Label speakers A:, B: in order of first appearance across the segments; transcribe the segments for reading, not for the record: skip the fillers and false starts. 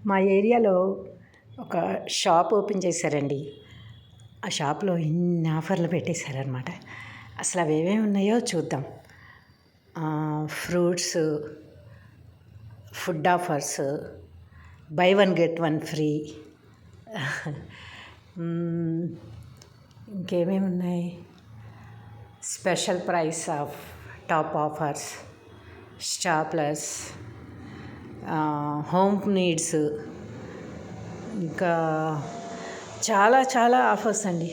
A: మా ఏరియాలో ఒక షాప్ ఓపెన్ చేశారండి. ఆ షాప్లో ఇన్ని ఆఫర్లు పెట్టేశారనమాట. అసలు అవి ఏమేమి ఉన్నాయో చూద్దాం. Fruits, food offers, buy one get one free, ఇంకేమేమి ఉన్నాయి, special price of top offers, staplers, home needs, ఇంకా చాలా చాలా ఆఫర్స్ అండి.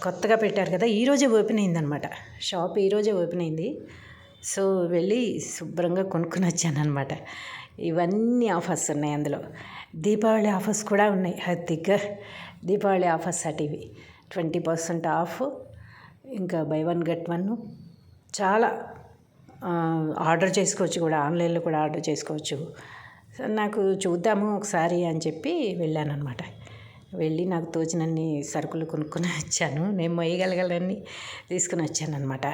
A: కొత్తగా పెట్టారు కదా, ఈరోజే ఓపెన్ అయిందనమాట షాప్. ఈరోజే ఓపెన్ అయింది. సో వెళ్ళి శుభ్రంగా కొనుక్కొని వచ్చాను అనమాట. ఇవన్నీ ఆఫర్స్ ఉన్నాయి అందులో. దీపావళి ఆఫర్స్ కూడా ఉన్నాయి. హెత్తిగా దీపావళి ఆఫర్స్ అటు ఇవి 20% ఆఫ్, ఇంకా బై వన్ గెట్ వన్. చాలా ఆర్డర్ చేసుకోవచ్చు కూడా, ఆన్లైన్లో కూడా ఆర్డర్ చేసుకోవచ్చు. నాకు చూద్దాము ఒకసారి అని చెప్పి వెళ్ళాను అనమాట. వెళ్ళి నాకు తోచినన్ని సరుకులు కొనుక్కొని వచ్చాను. నేను మొయ్యగలగలన్నీ తీసుకుని వచ్చాను అనమాట.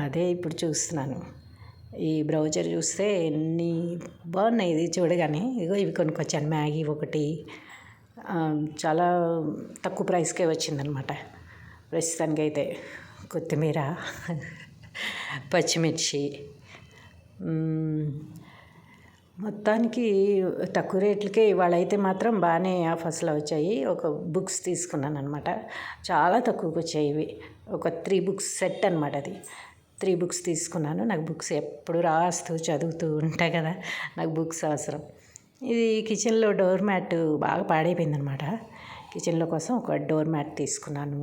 A: అదే ఇప్పుడు చూస్తున్నాను. ఈ బ్రౌజర్ చూస్తే ఎన్ని బాగున్నాయి. ఇది చూడగానే ఇగో ఇవి కొనుక్కొచ్చాను. మ్యాగీ ఒకటి చాలా తక్కువ ప్రైస్కే వచ్చిందనమాట. ప్రస్తుతానికి అయితే కొత్తిమీర, పచ్చిమిర్చి, మొత్తానికి తక్కువ రేట్లకే ఇవాళ అయితే మాత్రం బాగానే ఆఫర్స్లో వచ్చాయి. ఒక బుక్స్ తీసుకున్నాను అనమాట. చాలా తక్కువకి వచ్చాయి ఇవి. ఒక 3 బుక్స్ సెట్ అనమాట అది. 3 బుక్స్ తీసుకున్నాను. నాకు బుక్స్ ఎప్పుడు రాస్తూ చదువుతూ ఉంటాయి కదా, నాకు బుక్స్ అవసరం. ఇది కిచెన్లో డోర్ మ్యాట్ బాగా పాడైపోయిందనమాట. కిచెన్లో కోసం ఒక డోర్ మ్యాట్ తీసుకున్నాను.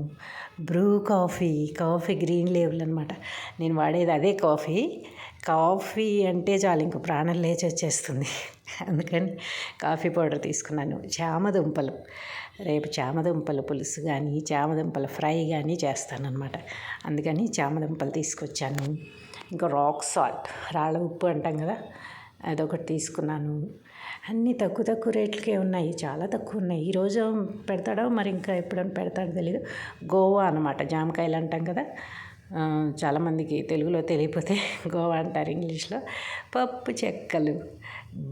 A: బ్రూ కాఫీ గ్రీన్ లేబుల్ అనమాట. నేను వాడేది అదే కాఫీ అంటే చాలు ఇంక ప్రాణం లేచి వచ్చేస్తుంది. అందుకని కాఫీ పౌడర్ తీసుకున్నాను. చామదుంపలు, రేపు చామదుంపల పులుసు కానీ చామదుంపల ఫ్రై కానీ చేస్తానన్నమాట. అందుకని చామదుంపలు తీసుకొచ్చాను. ఇంకా రాక్ సాల్ట్, రాళ్ళ ఉప్పు అంటాం కదా, అదొకటి తీసుకున్నాను. అన్నీ తక్కువ రేట్లకే ఉన్నాయి. చాలా తక్కువ ఉన్నాయి. ఈరోజు పెడతాడో మరి ఇంకా ఎప్పుడైనా పెడతాడో తెలీదు. గోవా అనమాట, జామకాయలు అంటాం కదా, చాలామందికి తెలుగులో తెలియకపోతే గోవా అంటారు ఇంగ్లీష్లో. పప్పు చెక్కలు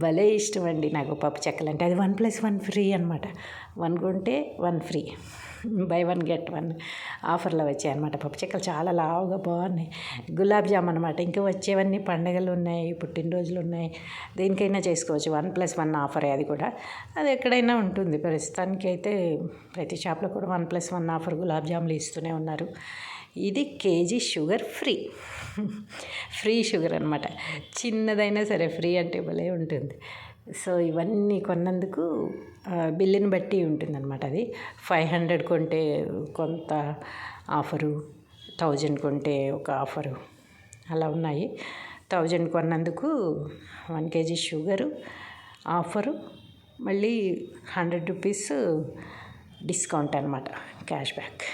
A: భలే ఇష్టం అండి నాకు. పప్పు చెక్కలు అంటే అది 1+1 ఫ్రీ అనమాట. 1 కొంటే 1 free, by one get one ఆఫర్లో వచ్చాయి అనమాట. పప్పు చెక్కలు చాలా లావుగా బాగున్నాయి. గులాబ్ జామ్ అనమాట. ఇంకా వచ్చేవన్నీ పండగలు ఉన్నాయి, పుట్టినరోజులు ఉన్నాయి, దేనికైనా చేసుకోవచ్చు. 1+1 ఆఫరే అది కూడా. అది ఎక్కడైనా ఉంటుంది. ప్రస్తుతానికి అయితే ప్రతి షాప్లో కూడా 1+1 ఆఫర్ గులాబ్ జాములు ఇస్తూనే ఉన్నారు. ఇది కేజీ షుగర్ ఫ్రీ షుగర్ అనమాట. చిన్నదైనా సరే ఫ్రీ అంటే భలే ఉంటుంది. సో ఇవన్నీ కొన్నందుకు బిల్లుని బట్టి ఉంటుందన్నమాట. అది 500 కొంటే కొంత ఆఫరు, 1000 కొంటే ఒక ఆఫరు, అలా ఉన్నాయి. 1000 కొన్నందుకు 1 కేజీ షుగరు ఆఫరు, మళ్ళీ 100 రూపీస్ డిస్కౌంట్ అనమాట, క్యాష్ బ్యాక్.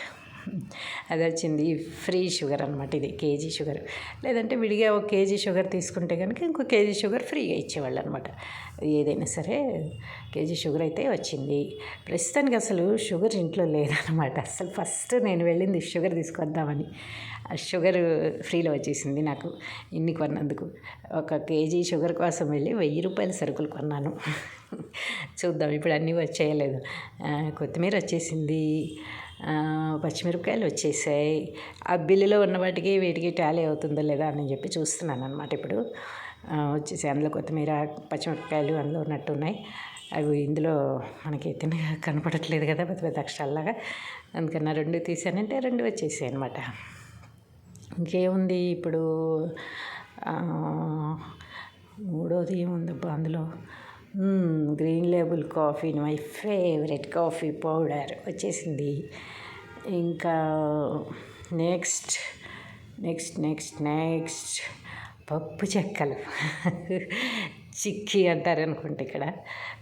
A: అది వచ్చింది. ఫ్రీ షుగర్ అనమాట ఇది, కేజీ షుగర్. లేదంటే విడిగా 1 కేజీ షుగర్ తీసుకుంటే కనుక ఇంకో కేజీ షుగర్ ఫ్రీగా ఇచ్చేవాళ్ళు అనమాట. ఏదైనా సరే కేజీ షుగర్ అయితే వచ్చింది. ప్రస్తుతానికి అసలు షుగర్ ఇంట్లో లేదనమాట. అసలు ఫస్ట్ నేను వెళ్ళింది షుగర్ తీసుకొద్దామని. ఆ షుగర్ ఫ్రీలో వచ్చేసింది నాకు ఇన్ని కొన్నందుకు. 1 కేజీ షుగర్ కోసం వెళ్ళి 1000 రూపాయల సరుకులు కొన్నాను. చూద్దాం ఇప్పుడు అన్నీ వచ్చేయలేదు. కొత్తిమీర వచ్చేసింది, పచ్చిమిరపకాయలు వచ్చేసాయి. ఆ బిల్లులో ఉన్న వాటికి వీటికి టాలీ అవుతుందో లేదా అని చెప్పి చూస్తున్నాను అనమాట. ఇప్పుడు వచ్చేసి అందులో కొత్తిమీర, పచ్చిమిరపకాయలు అందులో ఉన్నట్టు ఉన్నాయి. అవి ఇందులో మనకి తినగా కనపడట్లేదు కదా, పెద్ద పెద్ద అక్షరాల్లాగా. అందుకన్నా 2 తీసానంటే 2 వచ్చేసాయి అనమాట. ఇంకేముంది ఇప్పుడు, మూడోది ఏముంది అందులో, green label coffee, my favourite coffee powder వచ్చేసింది. ఇంకా నెక్స్ట్ పప్పు చెక్కలు చిక్కీ అంటారు అనుకుంటే ఇక్కడ.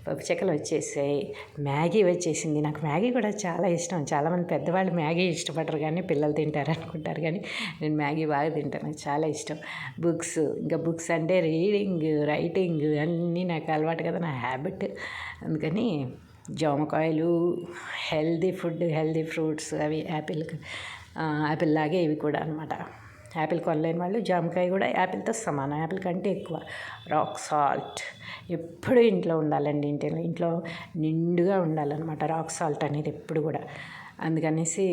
A: పప్పు చెక్కలు వచ్చేసాయి. మ్యాగీ వచ్చేసింది. నాకు మ్యాగీ కూడా చాలా ఇష్టం. చాలామంది పెద్దవాళ్ళు మ్యాగీ ఇష్టపడరు కానీ పిల్లలు తింటారు అనుకుంటారు, కానీ నేను మ్యాగీ బాగా తింటాను, నాకు చాలా ఇష్టం. ఇంకా బుక్స్ అంటే రీడింగ్, రైటింగ్ అన్నీ నాకు అలవాటు కదా, నా హ్యాబిట్. అందుకని జామకాయలు, హెల్దీ ఫుడ్, హెల్దీ ఫ్రూట్స్, అవి యాపిల్ లాగే ఇవి కూడా అనమాట. యాపిల్ కొనలేని వాళ్ళు జామకాయ కూడా యాపిల్తో సమానం, యాపిల్ కంటే ఎక్కువ. రాక్ సాల్ట్ ఎప్పుడు ఇంట్లో ఉండాలండి, ఇంట్లో నిండుగా ఉండాలన్నమాట రాక్ సాల్ట్ అనేది ఎప్పుడు కూడా. అందుకనేసి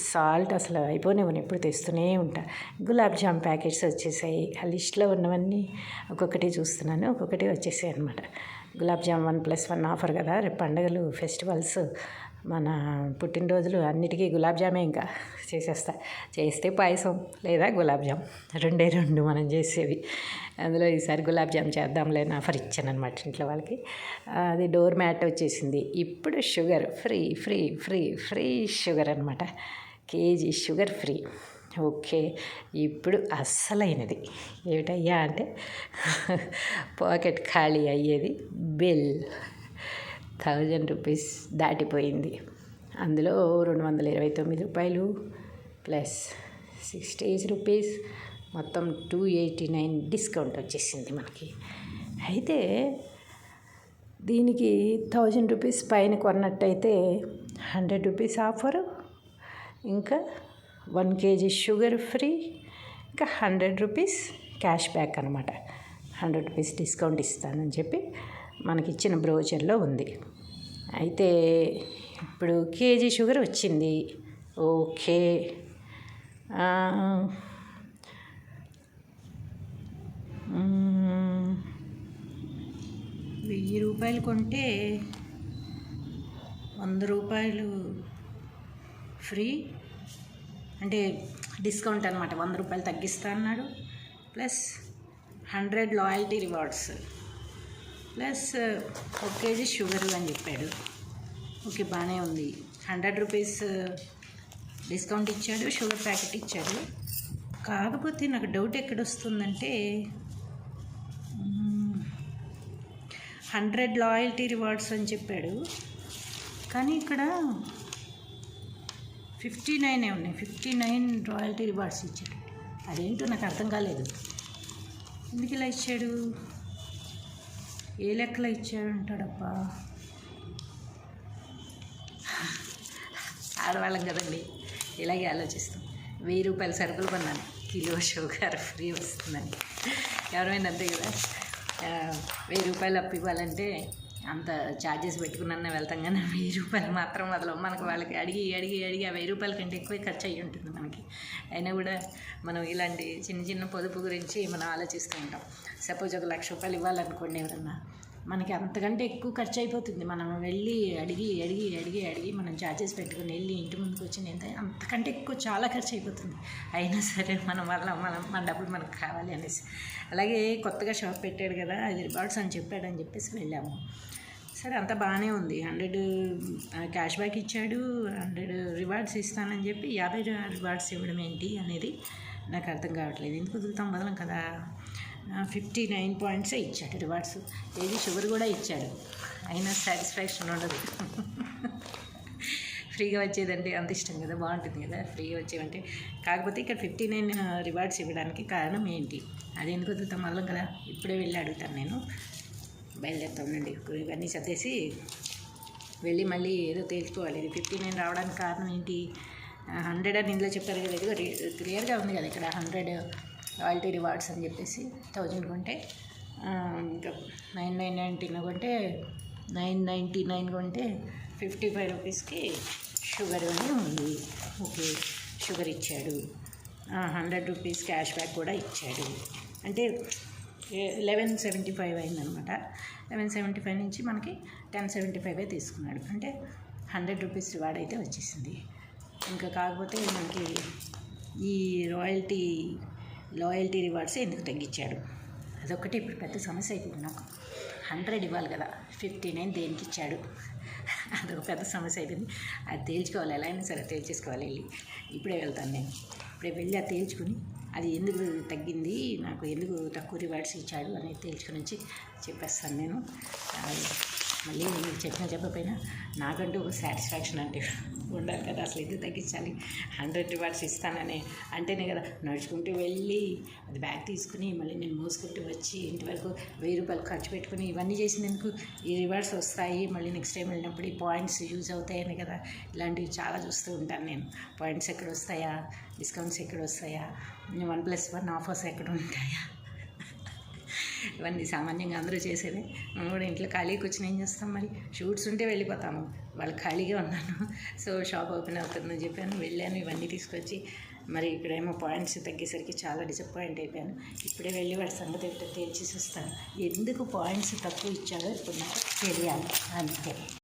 A: సాల్ట్ అసలు అయిపోనివ్వను, ఎప్పుడు తెస్తూనే ఉంటా. గులాబ్ జామ్ ప్యాకెట్స్ వచ్చేసాయి. ఆ లిస్ట్లో ఉన్నవన్నీ ఒక్కొక్కటి చూస్తున్నాను, ఒక్కొక్కటి వచ్చేసాయి అనమాట. గులాబ్ జామ్ 1+1 ఆఫర్ కదా, రేపు పండుగలు, ఫెస్టివల్స్, మన పుట్టినరోజులు అన్నిటికీ గులాబ్ జామే ఇంకా చేసేస్తా. చేస్తే పాయసం లేదా గులాబ్ జామ్, రెండే రెండు మనం చేసేవి. అందులో ఈసారి గులాబ్ జామ్ చేద్దాంలే అని ఆఫర్ ఇచ్చాను అనమాట ఇంట్లో వాళ్ళకి. అది డోర్ మ్యాట్ వచ్చేసింది. ఇప్పుడు sugar free free free free sugar అనమాట, కేజీ షుగర్ ఫ్రీ. ఓకే, ఇప్పుడు అస్సలైనది ఏమిటయ్యా అంటే పాకెట్ ఖాళీ అయ్యేది బిల్. 1000 రూపీస్ దాటిపోయింది. అందులో 229 రూపాయలు ప్లస్ 60 రూపీస్, మొత్తం 289 డిస్కౌంట్ వచ్చేసింది మనకి. అయితే దీనికి 1000 రూపీస్ పైన కొన్నట్టయితే 100 రూపీస్ ఆఫరు, ఇంకా 1 కేజీ షుగర్ ఫ్రీ, ఇంకా 100 రూపీస్ క్యాష్ బ్యాక్ అనమాట. 100 రూపీస్ డిస్కౌంట్ ఇస్తానని చెప్పి మనకి ఇచ్చిన బ్రోచర్లో ఉంది. అయితే ఇప్పుడు కేజీ షుగర్ వచ్చింది. ఓకే, 1000 రూపాయలు కొంటే 100 రూపాయలు ఫ్రీ, అంటే డిస్కౌంట్ అనమాట. 100 రూపాయలు తగ్గిస్తా అన్నాడు, plus 100 loyalty rewards, plus 1 KG sugar అని చెప్పాడు. ఓకే, బాగానే ఉంది. 100 రూపీస్ డిస్కౌంట్ ఇచ్చాడు, షుగర్ ప్యాకెట్ ఇచ్చాడు. కాకపోతే నాకు డౌట్ ఎక్కడొస్తుందంటే 100 లాయల్టీ రివార్డ్స్ అని చెప్పాడు, కానీ ఇక్కడ 59 ఉన్నాయి. 59 రాయల్టీ రివార్డ్స్ ఇచ్చాడు. అదేంటో నాకు అర్థం కాలేదు, ఎందుకు ఇలా ఇచ్చాడు, ఏ లెక్కలో ఇచ్చాడు అంటాడప్పా. ఆడవాళ్ళం కదండి, ఇలాగే ఆలోచిస్తాం. 1000 రూపాయల సరుకులు కొన్నాను, కిలో షుగర్ ఫ్రీ వస్తుందని. ఎవరైనా అంతే కదా, 1000 రూపాయలు అప్పు ఇవ్వాలంటే అంత ఛార్జెస్ పెట్టుకున్నా వెళ్తాం, కానీ 1000 రూపాయలు మాత్రం వదలం. మనకు వాళ్ళకి అడిగి అడిగి అడిగి ఆ 1000 రూపాయల కంటే ఎక్కువే ఖర్చు అయ్యి ఉంటుంది మనకి. అయినా కూడా మనం ఇలాంటి చిన్న చిన్న పొదుపు గురించి మనం ఆలోచిస్తూ ఉంటాం. సపోజ్ ఒక 1,00,000 రూపాయలు ఇవ్వాలనుకోండి ఎవరన్నా, మనకి అంతకంటే ఎక్కువ ఖర్చు అయిపోతుంది. మనం వెళ్ళి అడిగి అడిగి అడిగి అడిగి మనం ఛార్జెస్ పెట్టుకుని వెళ్ళి ఇంటి ముందుకు వచ్చి ఎంత అంతకంటే ఎక్కువ చాలా ఖర్చు అయిపోతుంది. అయినా సరే మన డబ్బులు మనకు కావాలి అనేసి. అలాగే కొత్తగా షాప్ పెట్టాడు కదా, అది రివార్డ్స్ అని చెప్పాడని చెప్పేసి వెళ్ళాము. సరే, అంతా బాగానే ఉంది. 100 క్యాష్ బ్యాక్ ఇచ్చాడు, 100 రివార్డ్స్ ఇస్తానని చెప్పి 50 రివార్డ్స్ ఇవ్వడం ఏంటి అనేది నాకు అర్థం కావట్లేదు. ఎందుకు వదులుతాం, వదలం కదా. 59 పాయింట్సే ఇచ్చాడు రివార్డ్స్, ఏది షుగర్ కూడా ఇచ్చాడు. అయినా సాటిస్ఫాక్షన్ ఉండదు. ఫ్రీగా వచ్చేదంటే అంత ఇష్టం కదా, బాగుంటుంది కదా ఫ్రీగా వచ్చేవంటే. కాకపోతే ఇక్కడ 59 రివార్డ్స్ ఇవ్వడానికి కారణం ఏంటి, అది ఎందుకు వదులుతాం, వదలం కదా. ఇప్పుడే వెళ్ళి అడుగుతాను, నేను బయలుదేరుతానండి. ఇవన్నీ సర్దేసి వెళ్ళి మళ్ళీ ఏదో తేల్చుకోవాలి. ఇది 59 రావడానికి కారణం ఏంటి, 100 అని ఇందులో చెప్పారు కదా, ఇదిగో క్లియర్గా ఉంది కదా ఇక్కడ. 100 రాయల్టీ రివార్డ్స్ అని చెప్పేసి 1000 కొంటే, ఇంకా 999 కొంటే, 999 కొంటే 55 రూపీస్కి షుగర్ అని ఉంది. ఓకే, షుగర్ ఇచ్చాడు. 100 రూపీస్ క్యాష్ బ్యాక్ కూడా ఇచ్చాడు. అంటే 1175 అయిందనమాట. 1175 నుంచి మనకి 1075 తీసుకున్నాడు. అంటే 100 రూపీస్ రివార్డ్ అయితే వచ్చేసింది. ఇంకా కాకపోతే మనకి ఈ లాయల్టీ రివార్డ్స్ ఎందుకు తగ్గించాడు, అదొకటి ఇప్పుడు పెద్ద సమస్య అయిపోయింది నాకు. 100 ఇవ్వాలి కదా, 59 దేనికి ఇచ్చాడు, అదొక పెద్ద సమస్య అయిపోయింది. అది తేల్చుకోవాలి, ఎలా అయినా సరే తేల్చేసుకోవాలి. ఇప్పుడే వెళ్తాను నేను, ఇప్పుడే వెళ్ళి అది తేల్చుకుని అది ఎందుకు తగ్గింది, నాకు ఎందుకు తక్కువ రివార్డ్స్ ఇచ్చాడు అనేది తేల్చుకుని వచ్చి చెప్పేస్తాను నేను. మళ్ళీ నీకు చెప్పినా చెప్పకపోయినా నాకంటూ ఒక సాటిస్ఫాక్షన్ అంటే ఉండాలి కదా. అసలు ఎందుకు తగ్గించాలి, 100 రివార్డ్స్ ఇస్తానని అంటేనే కదా నడుచుకుంటూ వెళ్ళి అది బ్యాగ్ తీసుకుని మళ్ళీ నేను మోసుకుంటూ వచ్చి ఇంటి వరకు 1000 రూపాయలు ఖర్చు పెట్టుకుని ఇవన్నీ చేసినందుకు ఈ రివార్డ్స్ వస్తాయి, మళ్ళీ నెక్స్ట్ టైం వెళ్ళినప్పుడు ఈ పాయింట్స్ యూజ్ అవుతాయని కదా. ఇలాంటివి చాలా చూస్తూ ఉంటాను నేను. పాయింట్స్ ఎక్కడ వస్తాయా, డిస్కౌంట్స్ ఎక్కడ వస్తాయా, 1+1 ఆఫర్స్ ఎక్కడ ఉంటాయా, ఇవన్నీ సామాన్యంగా అందరూ చేసేదే. మనం కూడా ఇంట్లో ఖాళీగా కూర్చొని ఏం చేస్తాం, మరి షూట్స్ ఉంటే వెళ్ళిపోతాము. వాళ్ళు ఖాళీగా ఉన్నాను, సో షాప్ ఓపెన్ అవుతుందని చెప్పాను, వెళ్ళాను, ఇవన్నీ తీసుకొచ్చి మరి ఇక్కడేమో పాయింట్స్ తగ్గేసరికి చాలా డిసప్పాయింట్ అయిపోయాను. ఇప్పుడే వెళ్ళి వాడి సంగతి ఏంటో తేల్చేసి వస్తాను. ఎందుకు పాయింట్స్ తక్కువ ఇచ్చారో ఇప్పుడు నాకు తెలియాలి అంతే.